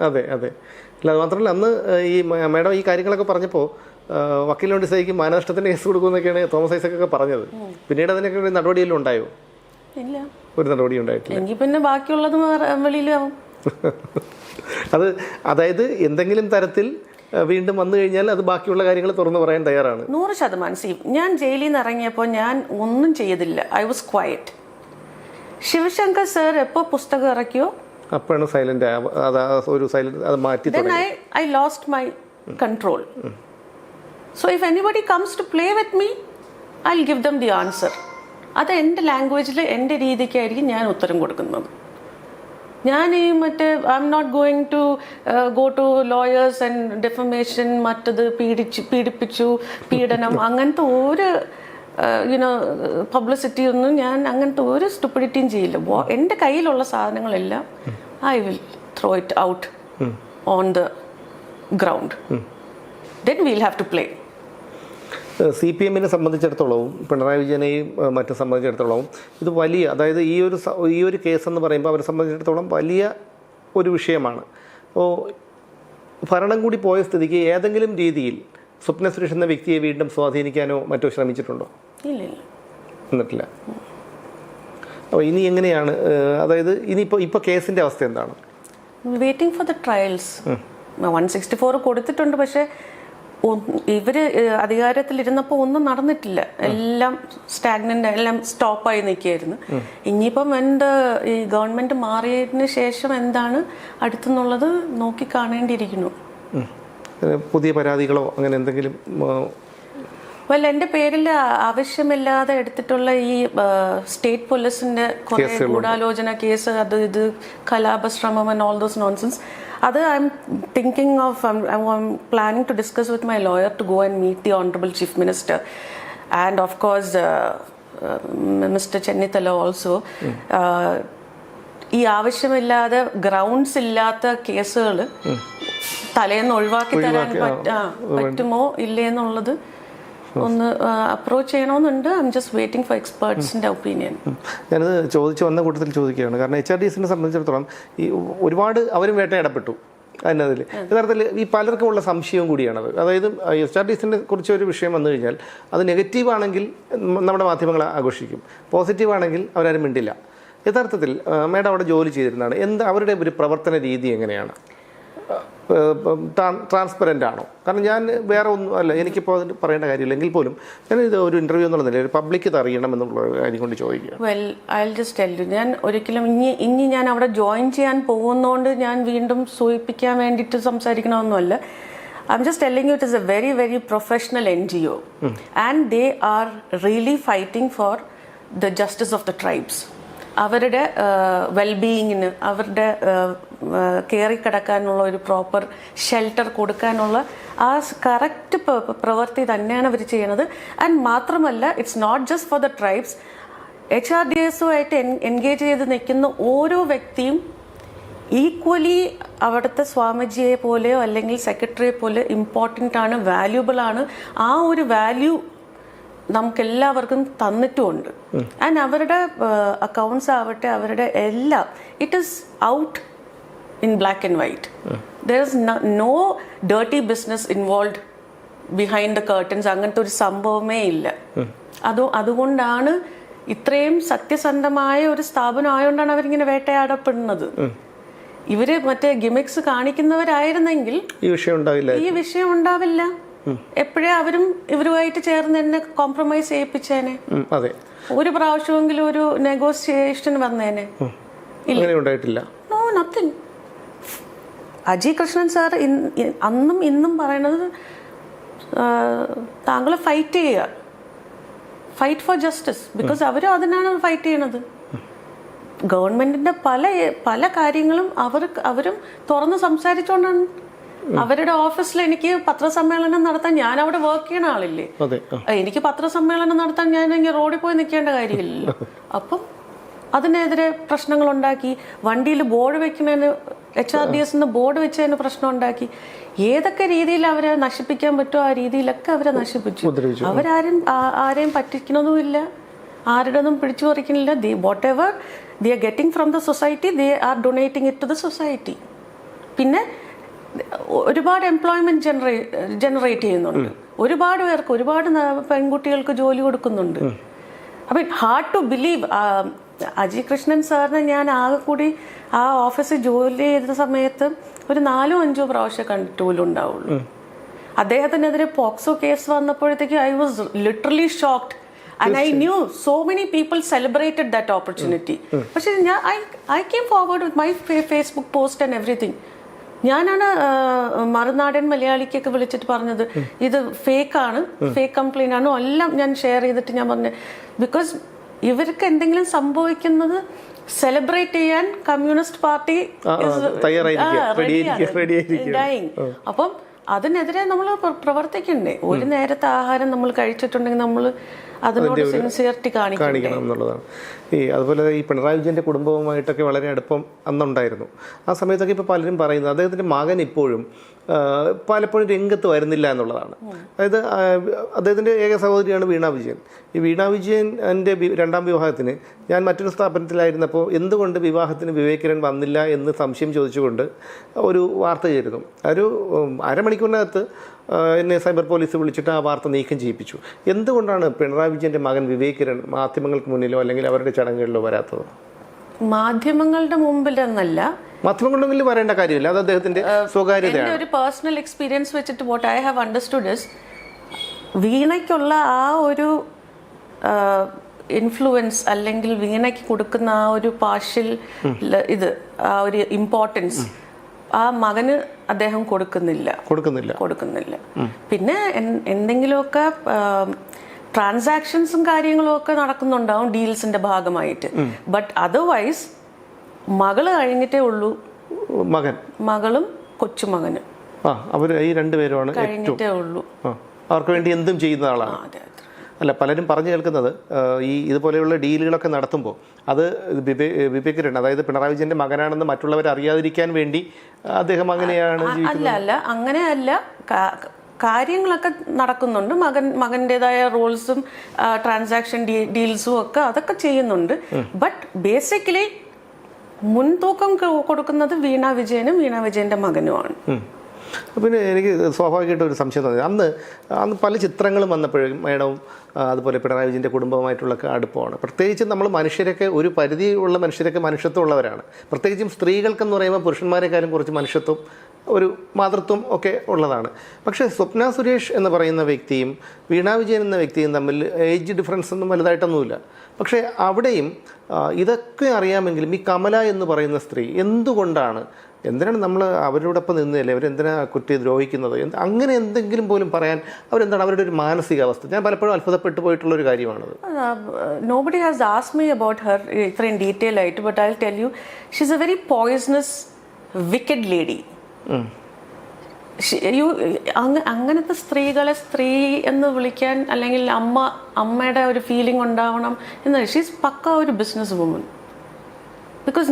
അതെ അതെ. അല്ല, അത് മാത്രമല്ല അന്ന് ഈ മാഡം ഈ കാര്യങ്ങളൊക്കെ പറഞ്ഞപ്പോൾ വക്കീൽ നോട്ടീസായിരിക്ക് മാനനഷ്ടത്തിന് കേസ് കൊടുക്കുമെന്നൊക്കെയാണ് തോമസ് ഐസക്കൊക്കെ പറഞ്ഞത്. പിന്നീട് അതിനൊക്കെ ഒരു നടപടിയെല്ലാം ഉണ്ടായോ? ഇല്ല, ഒരു നടപടി ഉണ്ടായിട്ടില്ല. എങ്കിൽ പിന്നെ ബാക്കിയുള്ളത് വെളിയിലാവും. അതായത് എന്തെങ്കിലും തരത്തിൽ വീണ്ടും വന്നു കഴിഞ്ഞാൽ അത് ബാക്കിയുള്ള കാര്യങ്ങൾ തുറന്നു പറയാൻ തയ്യാറാണ്. 100%. ഞാൻ ജയിലിൽ നിന്ന് ഇറങ്ങിയപ്പോൾ ഞാൻ ഒന്നും ചെയ്തില്ല. I was quiet. Sivasankar sir എപ്പോൾ പുസ്തകം ഇറക്കിയോ അപ്പോഴാണ് സൈലന്റ്, ഒരു സൈലന്റ്, അത് മാറ്റി. Then I lost my control. So if anybody comes to play with me, I'll give them the answer. അത് എൻ്റെ ലാംഗ്വേജിൽ എൻ്റെ രീതിക്കായിരിക്കും ഞാൻ ഉത്തരം കൊടുക്കുന്നത്. ഞാൻ ഈ മറ്റേ I am not going to go to lawyers and defamation, മറ്റത് പീഡിപ്പിച്ചു, പീഡനം, അങ്ങനത്തെ ഒരു പബ്ലിസിറ്റി ഒന്നും ഞാൻ അങ്ങനത്തെ ഒരു സ്റ്റുപ്പിഡിറ്റിയും ചെയ്യില്ല. എൻ്റെ കയ്യിലുള്ള സാധനങ്ങളെല്ലാം I will throw it out on the ground. Then we'll have to play. CPM സംബന്ധിച്ചിടത്തോളവും പിണറായി വിജയനെയും മറ്റും സംബന്ധിച്ചിടത്തോളവും ഇത് വലിയ, അതായത് ഈ ഒരു കേസെന്ന് പറയുമ്പോൾ അവരെ സംബന്ധിച്ചിടത്തോളം വലിയ ഒരു വിഷയമാണ്. അപ്പോൾ ഭരണം കൂടി പോയ സ്ഥിതിക്ക് ഏതെങ്കിലും രീതിയിൽ സ്വപ്ന സുരേഷ് എന്ന വ്യക്തിയെ വീണ്ടും സ്വാധീനിക്കാനോ മറ്റോ ശ്രമിച്ചിട്ടുണ്ടോ? എന്നിട്ടില്ല. അപ്പോൾ ഇനി എങ്ങനെയാണ്, അതായത് ഇപ്പോൾ കേസിൻ്റെ അവസ്ഥ എന്താണ്? Waiting for the trials. 164 കൊടുത്തിട്ടുണ്ട്, പക്ഷേ ഇവര് അധികാരത്തിലിരുന്നപ്പോൾ ഒന്നും നടന്നിട്ടില്ല, എല്ലാം സ്റ്റാഗ്നന്റ്, എല്ലാം സ്റ്റോപ്പായി നിൽക്കുകയായിരുന്നു. ഇനിയിപ്പം ഈ ഗവൺമെന്റ് മാറിയതിന് ശേഷം എന്താണ് അടുത്തെന്നുള്ളത് നോക്കി കാണേണ്ടിയിരിക്കുന്നു. പുതിയ പരാതികളോ അങ്ങനെ എന്തെങ്കിലും? എൻ്റെ പേരിൽ ആവശ്യമില്ലാതെ എടുത്തിട്ടുള്ള ഈ സ്റ്റേറ്റ് പോലീസിന്റെ കുറെ ഗൂഢാലോചന കേസ്, അത് ഇത് കലാപശ്രമം ആൻഡ് ഓൾ ദോസ് നോൺസെൻസ്, അത് I am thinking of, I am planning to discuss with my lawyer to go and meet the honourable chief minister and of course mister Chennithala also. ഈ ആവശ്യമില്ലാതെ grounds ഇല്ലാത്ത കേസുകൾ തലേന്ന് ഒഴിവാക്കി തരാൻ പറ്റുമോ ഇല്ലേ എന്നുള്ളത് ഒന്ന് അപ്രോച്ച് ചെയ്യണമെന്നുണ്ട്. I am just waiting for എക്സ്പേർട്സിന്റെ ഒപ്പീനിയൻ. ഞാനത് ചോദിച്ചു വന്ന കൂട്ടത്തിൽ ചോദിക്കുകയാണ്. കാരണം HRDSനെ സംബന്ധിച്ചിടത്തോളം ഈ ഒരുപാട് അവരും വേട്ടയാടപ്പെട്ടു. അതിനതിൽ യഥാർത്ഥത്തിൽ ഈ പലർക്കും ഉള്ള സംശയവും കൂടിയാണത്. അതായത് HRDSനെ കുറിച്ച് ഒരു വിഷയം വന്നു കഴിഞ്ഞാൽ അത് നെഗറ്റീവ് ആണെങ്കിൽ നമ്മുടെ മാധ്യമങ്ങൾ ആഘോഷിക്കും, പോസിറ്റീവ് ആണെങ്കിൽ അവരാരും മിണ്ടില്ല. യഥാർത്ഥത്തിൽ മേഡം അവിടെ ജോലി ചെയ്തിരുന്നതാണ്, അവരുടെ ഒരു പ്രവർത്തന രീതി എങ്ങനെയാണ്? ട്രാൻസ്പെറൻ്റ് ആണോ? കാരണം ഞാൻ വേറെ ഒന്നും അല്ല, എനിക്കിപ്പോൾ അതിന് പറയേണ്ട കാര്യമില്ലെങ്കിൽ പോലും ഞാൻ ഇത് ഒരു ഇൻ്റർവ്യൂ എന്നുള്ള നിലയിൽ പബ്ലിക്ക് ഇത് അറിയണം എന്നുള്ള കാര്യം കൊണ്ട് ചോദിക്കുക. Well, I will just tell you, ഞാൻ ഒരിക്കലും ഇനി ഞാൻ അവിടെ ജോയിൻ ചെയ്യാൻ പോകുന്നതുകൊണ്ട് ഞാൻ വീണ്ടും സൂചിപ്പിക്കാൻ വേണ്ടിയിട്ട് സംസാരിക്കണമെന്നല്ല. I am just telling you, it is a very very professional NGO and they are really fighting for the justice of the tribes. അവരുടെ വെൽബീയിങ്ങിന്, അവരുടെ കയറിക്കിടക്കാനുള്ള ഒരു പ്രോപ്പർ ഷെൽട്ടർ കൊടുക്കാനുള്ള ആ കറക്റ്റ് പ്രവൃത്തി തന്നെയാണ് അവർ ചെയ്യണത്. ആൻഡ് മാത്രമല്ല, it's not just for the tribes. HRDSുമായിട്ട് എൻഗേജ് ചെയ്ത് നിൽക്കുന്ന ഓരോ വ്യക്തിയും ഈക്വലി അവിടുത്തെ സ്വാമിജിയെ പോലെയോ അല്ലെങ്കിൽ സെക്രട്ടറിയെ പോലെ ഇമ്പോർട്ടൻ്റ് ആണ്, വാല്യൂബിൾ ആണ്. ആ ഒരു വാല്യൂ നമുക്കെല്ലാവർക്കും തന്നിട്ടുമുണ്ട്. ആൻഡ് അവരുടെ അക്കൗണ്ട്സ് ആവട്ടെ, അവരുടെ എല്ലാം, it is out in black and white. There is no dirty business involve behind the curtains. അങ്ങനത്തെ ഒരു സംഭവമേ ഇല്ല. അതുകൊണ്ടാണ് ഇത്രയും സത്യസന്ധമായ ഒരു സ്ഥാപനം ആയതുകൊണ്ടാണ് അവരിങ്ങനെ വേട്ടയാടപ്പെടുന്നത്. ഇവര് മറ്റേ ഗിമിക്സ് കാണിക്കുന്നവരായിരുന്നെങ്കിൽ ഈ വിഷയം ഉണ്ടാവില്ല. എപ്പോഴേ അവരും ഇവരുമായിട്ട് ചേർന്ന് എന്നെ കോംപ്രമൈസ് ചെയ്യിപ്പിച്ചേനെ. ഒരു പ്രാവശ്യമെങ്കിലും ഒരു നെഗോസിയേഷൻ വന്നേനെ. No, nothing. Aji Krishnan sir അന്നും ഇന്നും പറയണത് താങ്കൾ ഫൈറ്റ് ചെയ്യുക, ഫൈറ്റ് ഫോർ ജസ്റ്റിസ്. ബിക്കോസ് അവരും അതിനാണ് ഫൈറ്റ് ചെയ്യണത്. ഗവൺമെന്റിന്റെ പല കാര്യങ്ങളും അവരും തുറന്ന് സംസാരിച്ചുകൊണ്ടാണ്. അവരുടെ ഓഫീസിൽ എനിക്ക് പത്രസമ്മേളനം നടത്താൻ, ഞാൻ അവിടെ വർക്ക് ചെയ്യുന്ന ആളില്ലേ, എനിക്ക് പത്രസമ്മേളനം നടത്താൻ ഞാൻ റോഡിൽ പോയി നിൽക്കേണ്ട കാര്യമില്ലല്ലോ. അപ്പം അതിനെതിരെ പ്രശ്നങ്ങൾ ഉണ്ടാക്കി, വണ്ടിയിൽ ബോർഡ് വെക്കുന്നതിന്, HRDSന്ന് ബോർഡ് വെച്ചതിന് പ്രശ്നം ഉണ്ടാക്കി. ഏതൊക്കെ രീതിയിൽ അവരെ നശിപ്പിക്കാൻ പറ്റുമോ ആ രീതിയിലൊക്കെ അവരെ നശിപ്പിച്ചു. ആരെയും പറ്റിക്കുന്നതുമില്ല, ആരുടെതും പിടിച്ചു പറിക്കുന്നില്ല. Whatever they are getting from the society, they are donating it to the society. പിന്നെ ഒരുപാട് എംപ്ലോയ്മെന്റ് ജനറേറ്റ് ചെയ്യുന്നുണ്ട്. ഒരുപാട് പേർക്ക്, ഒരുപാട് പെൺകുട്ടികൾക്ക് ജോലി കൊടുക്കുന്നുണ്ട്. അപ്പം hard to believe. Aji Krishnan സാറിനെ ഞാൻ ആകെ കൂടി ആ ഓഫീസിൽ ജോലി ചെയ്ത സമയത്ത് ഒരു 4-5 പ്രാവശ്യം കണ്ടിട്ട് പോലും ഉണ്ടാവുള്ളൂ. അദ്ദേഹത്തിനെതിരെ പോക്സോ കേസ് വന്നപ്പോഴത്തേക്ക് I was literally shocked. And I knew so many people celebrated that opportunity. പക്ഷെ I came forward with my Facebook post and everything. ഞാനാണ് മറുനാടൻ മലയാളിക്കൊക്കെ വിളിച്ചിട്ട് പറഞ്ഞത് ഇത് ഫേക്കാണ്, ഫേക്ക് കംപ്ലൈന്റ് ആണ്, എല്ലാം ഞാൻ ഷെയർ ചെയ്തിട്ട് ഞാൻ പറഞ്ഞു. ബിക്കോസ് ഇവർക്ക് എന്തെങ്കിലും സംഭവിക്കുന്നത് സെലിബ്രേറ്റ് ചെയ്യാൻ കമ്മ്യൂണിസ്റ്റ് പാർട്ടി ഡൈങ്. അപ്പം അതിനെതിരെ നമ്മൾ പ്രവർത്തിക്കണ്ടേ? ഒരു നേരത്തെ ആഹാരം നമ്മൾ കഴിച്ചിട്ടുണ്ടെങ്കിൽ നമ്മൾ അതിനോട് സിൻസിയറിറ്റി കാണിക്കണം എന്നുള്ളതാണ്. അതുപോലെ ഈ പിണറായി വിജയൻ്റെ കുടുംബവുമായിട്ടൊക്കെ വളരെ അടുപ്പം അന്നുണ്ടായിരുന്നു. ആ സമയത്തൊക്കെ ഇപ്പോൾ പലരും പറയുന്നത് അദ്ദേഹത്തിൻ്റെ മകൻ ഇപ്പോഴും പലപ്പോഴും രംഗത്ത് വരുന്നില്ല എന്നുള്ളതാണ്. അതായത് അദ്ദേഹത്തിൻ്റെ ഏക സഹോദരിയാണ് വീണ വിജയൻ. ഈ വീണ വിജയൻ്റെ രണ്ടാം വിവാഹത്തിന് ഞാൻ മറ്റൊരു സ്ഥാപനത്തിലായിരുന്നപ്പോൾ എന്തുകൊണ്ട് വിവാഹത്തിന് വിവേകരൻ വന്നില്ല എന്ന് സംശയം ചോദിച്ചുകൊണ്ട് ഒരു വാർത്ത ചെയ്തിരുന്നു. ഒരു അരമണിക്കൂറിനകത്ത് എന്നെ സൈബർ പോലീസ് വിളിച്ചിട്ട് ആ വാർത്ത നീക്കം ചെയ്യിപ്പിച്ചു. എന്തുകൊണ്ടാണ് പിണറായി വിജയൻ്റെ മകൻ വിവേകരൻ മാധ്യമങ്ങൾക്ക് മുന്നിലോ അല്ലെങ്കിൽ അവരുടെ ചടങ്ങുകളിലോ വരാത്തത്? മാധ്യമങ്ങളുടെ മുമ്പിലെന്നല്ല, മാധ്യമങ്ങളുടെ മുന്നിൽ വരേണ്ട കാര്യമില്ല, അത് അദ്ദേഹത്തിന്റെ സ്വകാര്യതയാണ്. എൻ്റെ ഒരു പേഴ്സണൽ എക്സ്പീരിയൻസ് വെച്ചിട്ട് what I have understood is വീണയ്ക്കുള്ള ആ ഒരു ഇൻഫ്ലുവൻസ് അല്ലെങ്കിൽ വീണയ്ക്ക് കൊടുക്കുന്ന ആ ഒരു പാർഷ്യൽ ഇത് ആ ഒരു ഇമ്പോർട്ടൻസ് ആ മകന് അദ്ദേഹം കൊടുക്കുന്നില്ല. പിന്നെ എന്തെങ്കിലുമൊക്കെ ട്രാൻസാക്ഷൻസും കാര്യങ്ങളും ഒക്കെ നടക്കുന്നുണ്ടാവും ഡീൽസിന്റെ ഭാഗമായിട്ട്. ബട്ട് അതർവൈസ് മകള് കഴിഞ്ഞിട്ടേ ഉള്ളൂ മകളും കൊച്ചുമകനും. അവര് ഈ രണ്ടുപേരുമാണ് കഴിഞ്ഞിട്ടേ ഉള്ളൂ. അവർക്ക് വേണ്ടി എന്തും ചെയ്യുന്ന ആളാണ്. അല്ല, പലരും പറഞ്ഞു കേൾക്കുന്നത് ഈ ഇതുപോലെയുള്ള ഡീലുകളൊക്കെ നടത്തുമ്പോൾ അത് വിവേകരൻ, അതായത് പിണറായി വിജയന്റെ മകനാണെന്ന് മറ്റുള്ളവർ അറിയാതിരിക്കാൻ വേണ്ടി അദ്ദേഹം അങ്ങനെയാണ് ജീവിക്കുന്നത്. അല്ല അങ്ങനെയല്ല, കാര്യങ്ങളൊക്കെ നടക്കുന്നുണ്ട്. മകൻ്റെതായ റോൾസും ട്രാൻസാക്ഷൻ ഡീൽസും ഒക്കെ അതൊക്കെ ചെയ്യുന്നുണ്ട്. ബട്ട് ബേസിക്കലി മുൻതൂക്കം കൊടുക്കുന്നത് വീണ വിജയന്റെ മകനുമാണ്. പിന്നെ എനിക്ക് സ്വാഭാവികമായിട്ട് ഒരു സംശയം തോന്നി, അന്ന് പല ചിത്രങ്ങളും വന്നപ്പോഴും മേഡവും അതുപോലെ പിണറായി വിജയൻ്റെ കുടുംബമായിട്ടുള്ള അടുപ്പമാണ്. പ്രത്യേകിച്ചും നമ്മൾ മനുഷ്യരൊക്കെ ഒരു പരിധിയുള്ള മനുഷ്യരൊക്കെ മനുഷ്യത്വം ഉള്ളവരാണ്. പ്രത്യേകിച്ചും സ്ത്രീകൾക്കെന്ന് പറയുമ്പോൾ പുരുഷന്മാരെക്കാളും കുറച്ച് മനുഷ്യത്വം, ഒരു മാതൃത്വം ഒക്കെ ഉള്ളതാണ്. പക്ഷേ സ്വപ്ന സുരേഷ് എന്ന് പറയുന്ന വ്യക്തിയും വീണ വിജയൻ എന്ന വ്യക്തിയും തമ്മിൽ ഏജ് ഡിഫറൻസ് ഒന്നും വലുതായിട്ടൊന്നുമില്ല. പക്ഷേ അവിടെയും ഇതൊക്കെ അറിയാമെങ്കിലും ഈ കമല എന്ന് പറയുന്ന സ്ത്രീ എന്തിനാണ് നമ്മൾ അവരോടൊപ്പം നിന്നതല്ലേ, അവരെന്തിനാ കുട്ടി ദ്രോഹിക്കുന്നത്, അങ്ങനെ എന്തെങ്കിലും പോലും പറയാൻ അവരെന്താണ് അവരുടെ ഒരു മാനസികാവസ്ഥ? ഞാൻ പലപ്പോഴും അത്ഭുതപ്പെട്ടു പോയിട്ടുള്ളൊരു കാര്യമാണത്. Nobody has asked me about her ഇത്രയും ഡീറ്റെയിൽ ആയിട്ട്, but I'll tell you, she's a very poisonous, wicked lady. അങ്ങനത്തെ സ്ത്രീകളെ സ്ത്രീ എന്ന് വിളിക്കാൻ അല്ലെങ്കിൽ അമ്മയുടെ ഒരു ഫീലിംഗ് ഉണ്ടാവണം എന്ന്, ഷീസ് പക്ക ഒരു business woman. Because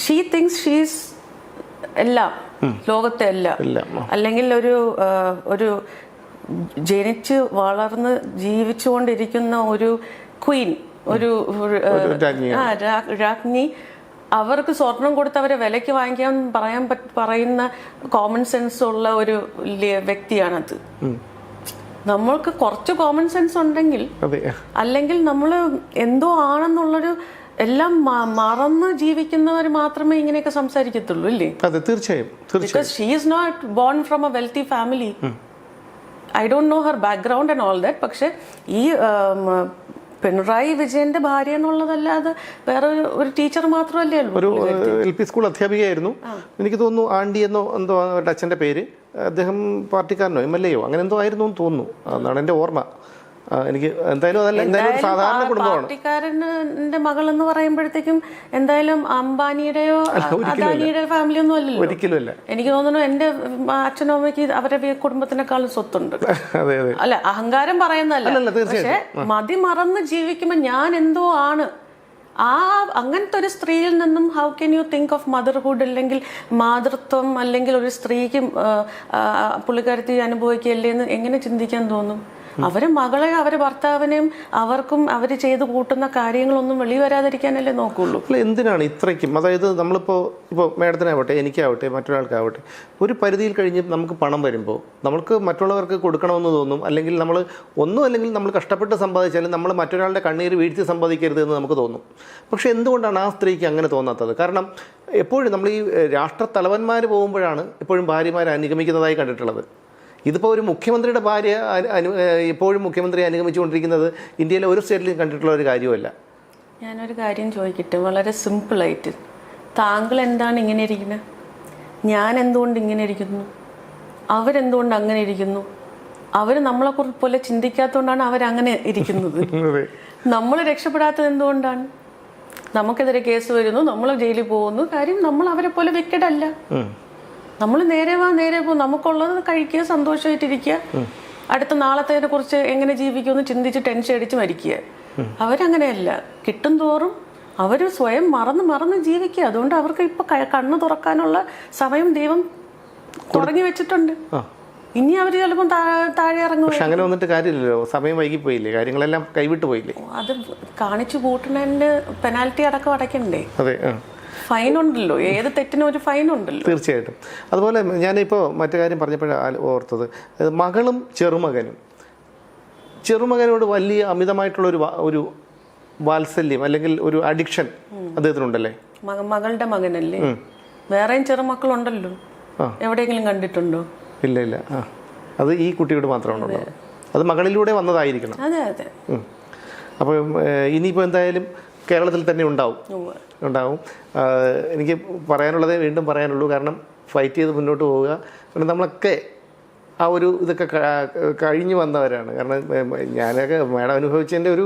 she thinks she's എല്ലാം, ലോകത്തെ എല്ലാം, അല്ലെങ്കിൽ ഒരു ജനിച്ച് വളർന്ന് ജീവിച്ചുകൊണ്ടിരിക്കുന്ന ഒരു ക്വീൻ, ഒരു രാജ്ഞി, അവർക്ക് സ്വർണം കൊടുത്ത് അവരെ വിലയ്ക്ക് വാങ്ങിക്കാൻ പറയുന്ന കോമൺ സെൻസ് ഉള്ള ഒരു വ്യക്തിയാണത്. നമ്മൾക്ക് കുറച്ച് കോമൺ സെൻസ് ഉണ്ടെങ്കിൽ, അല്ലെങ്കിൽ നമ്മൾ എന്തോ ആണെന്നുള്ളൊരു എല്ലാം മറന്ന് ജീവിക്കുന്നവർ മാത്രമേ ഇങ്ങനെയൊക്കെ സംസാരിക്കത്തുള്ളൂ, ഇല്ലേ? അതെ, തീർച്ചയായും. Because she is not born from a wealthy family. I don't know her background and all that. പക്ഷെ ഈ പിണറായി വിജയന്റെ ഭാര്യ എന്നുള്ളതല്ലാതെ വേറെ ഒരു ടീച്ചർ മാത്രമല്ലേ ഉള്ളൂ. ഒരു LP സ്കൂൾ അധ്യാപികയായിരുന്നു. എനിക്ക് തോന്നുന്നു ആൻഡി എന്തോ അച്ഛൻ്റെ പേര്. അദ്ദേഹം പാർട്ടിക്കാരനോ MLA യോ അങ്ങനെ എന്തോ ആയിരുന്നു എന്ന് തോന്നുന്നു, എന്നാണ് എൻ്റെ ഓർമ്മ. എനിക്ക് എന്തായാലും സാധാരണ കുടുംബമാണ്. പാർട്ടിക്കാരന്റെ മകൾ എന്ന് പറയുമ്പോഴത്തേക്കും എന്തായാലും അംബാനിയുടെയോ അദാനിയുടെ ഫാമിലി ഒന്നും അല്ലല്ലോ. ഒരിക്കലുമല്ല. എനിക്ക് തോന്നുന്നു എന്റെ അച്ഛനും അമ്മയ്ക്ക് അവരുടെ കുടുംബത്തിനേക്കാളും സ്വത്തുണ്ട്. അല്ല, അഹങ്കാരം പറയുന്നതല്ല, പക്ഷെ മതി മറന്ന് ജീവിക്കുമ്പോ ഞാൻ എന്തോ ആണ്. അങ്ങനത്തെ ഒരു സ്ത്രീയിൽ നിന്നും how can you think of motherhood, അല്ലെങ്കിൽ മാതൃത്വം, അല്ലെങ്കിൽ ഒരു സ്ത്രീക്ക് പുള്ളിക്കാരത്തി അനുഭവിക്കുകയല്ലേ എന്ന് എങ്ങനെ ചിന്തിക്കാൻ തോന്നും? അവരെ മകളെ, അവരെ ഭർത്താവിനെയും അവർക്കും അവർ ചെയ്ത് കൂട്ടുന്ന കാര്യങ്ങളൊന്നും വെളി വരാതിരിക്കാനല്ലേ നോക്കുള്ളൂ. അല്ല, എന്തിനാണ് ഇത്രയ്ക്കും? അതായത് ഇപ്പോൾ മേഡത്തിനാവട്ടെ, എനിക്കാവട്ടെ, മറ്റൊരാൾക്കാവട്ടെ, ഒരു പരിധിയിൽ കഴിഞ്ഞ് നമുക്ക് പണം വരുമ്പോൾ നമ്മൾക്ക് മറ്റുള്ളവർക്ക് കൊടുക്കണമെന്ന് തോന്നും. അല്ലെങ്കിൽ അല്ലെങ്കിൽ നമ്മൾ കഷ്ടപ്പെട്ട് സമ്പാദിച്ചാലും നമ്മൾ മറ്റൊരാളുടെ കണ്ണീര് വീഴ്ത്തി സമ്പാദിക്കരുത് എന്ന് നമുക്ക് തോന്നും. പക്ഷേ എന്തുകൊണ്ടാണ് ആ സ്ത്രീക്ക് അങ്ങനെ തോന്നാത്തത്? കാരണം എപ്പോഴും നമ്മൾ ഈ രാഷ്ട്രത്തലവന്മാർ പോകുമ്പോഴാണ് എപ്പോഴും ഭാര്യമാരെ അനുഗമിക്കുന്നതായി കണ്ടിട്ടുള്ളത്. ഇതിപ്പോൾ ഒരു മുഖ്യമന്ത്രിയുടെ ഭാര്യ എപ്പോഴും മുഖ്യമന്ത്രിയെ അനുഗമിച്ചുകൊണ്ടിരിക്കുന്നത് ഇന്ത്യയിലെ ഒരു സ്റ്റേറ്റിലും കണ്ടിട്ടുള്ള ഒരു കാര്യമല്ല. ഞാനൊരു കാര്യം ചോദിക്കട്ടെ, വളരെ സിമ്പിളായിട്ട്. താങ്കൾ എന്താണ് ഇങ്ങനെ ഇരിക്കുന്നത്? ഞാൻ എന്തുകൊണ്ട് ഇങ്ങനെ ഇരിക്കുന്നു? അവരെന്തുകൊണ്ട് അങ്ങനെ ഇരിക്കുന്നു? അവർ നമ്മളെക്കുറിച്ച് പോലെ ചിന്തിക്കാത്തതുകൊണ്ടാണ് അവരങ്ങനെ ഇരിക്കുന്നത്. നമ്മൾ രക്ഷപ്പെടാത്തത് എന്തുകൊണ്ടാണ്? നമുക്കെതിരെ കേസ് വരുന്നു, നമ്മൾ ജയിലിൽ പോകുന്നു. കാര്യം നമ്മൾ അവരെ പോലെ വെക്കടല്ല. നമ്മൾ നേരെ പോ, നമുക്കുള്ളത് കഴിക്കുക, സന്തോഷമായിട്ടിരിക്കുക, അടുത്ത നാളത്തേനെ കുറിച്ച് എങ്ങനെ ജീവിക്കുമെന്ന് ചിന്തിച്ച് ടെൻഷൻ അടിച്ച് മരിക്കുക. അവരങ്ങനെയല്ല. കിട്ടും തോറും അവർ സ്വയം മറന്ന് ജീവിക്കുക. അതുകൊണ്ട് അവർക്ക് ഇപ്പൊ കണ്ണ് തുറക്കാനുള്ള സമയം ദൈവം തുടങ്ങി വെച്ചിട്ടുണ്ട്. ഇനി അവർ ചിലപ്പോൾ താഴെ ഇറങ്ങും. പക്ഷെ അങ്ങനെ വന്നിട്ട് കാര്യമില്ലല്ലോ, സമയം വൈകിപ്പോയില്ലേ, കാര്യങ്ങളെല്ലാം കൈവിട്ടു പോയില്ലേ? അത് കാണിച്ചു കൂട്ടുന്നതിന് പെനാൽറ്റി അടക്കം അടയ്ക്കണ്ടേ? അതെ, ഫൈൻ ഉണ്ടല്ലോ, ഏത് തെറ്റിനും ഒരു ഫൈൻ ഉണ്ടല്ലോ. തീർച്ചയായിട്ടും. അതുപോലെ ഞാനിപ്പോൾ മറ്റു കാര്യം പറഞ്ഞപ്പോഴാണ് ഓർത്തത്, മകളും ചെറുമകനോട് വലിയ അമിതമായിട്ടുള്ള ഒരു വാത്സല്യം അല്ലെങ്കിൽ ഒരു അഡിക്ഷൻ അദ്ദേഹത്തിനുണ്ടല്ലേ? മകളുടെ മകനല്ലേ? വേറെയും ചെറുമക്കളുണ്ടല്ലോ, എവിടെയെങ്കിലും കണ്ടിട്ടുണ്ടോ? ഇല്ല ഇല്ല. അത് ഈ കുട്ടിയോട് മാത്രമാണുള്ളത്. അത് മകളിലൂടെ വന്നതായിരിക്കണം. അതെ അതെ. അപ്പം ഇനിയിപ്പോൾ എന്തായാലും കേരളത്തിൽ തന്നെ ഉണ്ടാവും. എനിക്ക് പറയാനുള്ളതേ വീണ്ടും പറയാനുള്ളൂ. കാരണം ഫൈറ്റ് ചെയ്ത് മുന്നോട്ട് പോവുക. കാരണം നമ്മളൊക്കെ ആ ഒരു ഇതൊക്കെ കഴിഞ്ഞു വന്നവരാണ്. കാരണം ഞാനൊക്കെ മേഡം അനുഭവിച്ചതിൻ്റെ ഒരു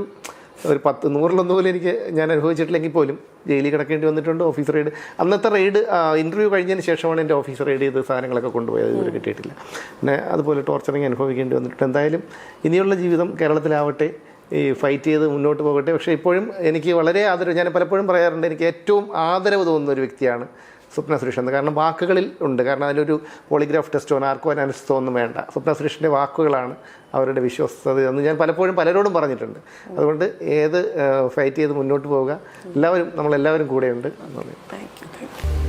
100-100 പോലും ഞാൻ അനുഭവിച്ചിട്ടില്ലെങ്കിൽ പോലും ജയിലിൽ കിടക്കേണ്ടി വന്നിട്ടുണ്ട്. ഓഫീസ് റെയ്ഡ്, അന്നത്തെ റെയ്ഡ് ഇൻ്റർവ്യൂ കഴിഞ്ഞതിന് ശേഷമാണ് എൻ്റെ ഓഫീസ് റെയ്ഡ് ചെയ്ത് സാധനങ്ങളൊക്കെ കൊണ്ടുപോയത്. ഇതുവരെ കിട്ടിയിട്ടില്ല. പിന്നെ അതുപോലെ ടോർച്ചറിങ് അനുഭവിക്കേണ്ടി വന്നിട്ടുണ്ട്. എന്തായാലും ഇനിയുള്ള ജീവിതം കേരളത്തിലാവട്ടെ, ഈ ഫൈറ്റ് ചെയ്ത് മുന്നോട്ട് പോകട്ടെ. പക്ഷേ ഇപ്പോഴും എനിക്ക് വളരെ ആദരവ്, ഞാൻ പലപ്പോഴും പറയാറുണ്ട്, എനിക്ക് ഏറ്റവും ആദരവ് തോന്നുന്ന ഒരു വ്യക്തിയാണ് സ്വപ്ന സുരേഷ് എന്ന്. കാരണം വാക്കുകളിൽ ഉണ്ട്. കാരണം അതിലൊരു പോളിഗ്രാഫ് ടെസ്റ്റോ നാർക്കോ അനാലിസിസോ ഒന്നും വേണ്ട. സ്വപ്ന സുരേഷിൻ്റെ വാക്കുകളാണ് അവരുടെ വിശ്വസ്തത എന്ന് ഞാൻ പലപ്പോഴും പലരോടും പറഞ്ഞിട്ടുണ്ട്. അതുകൊണ്ട് ഫൈറ്റ് ചെയ്ത് മുന്നോട്ട് പോവുക. നമ്മളെല്ലാവരും കൂടെയുണ്ട്. Thank you.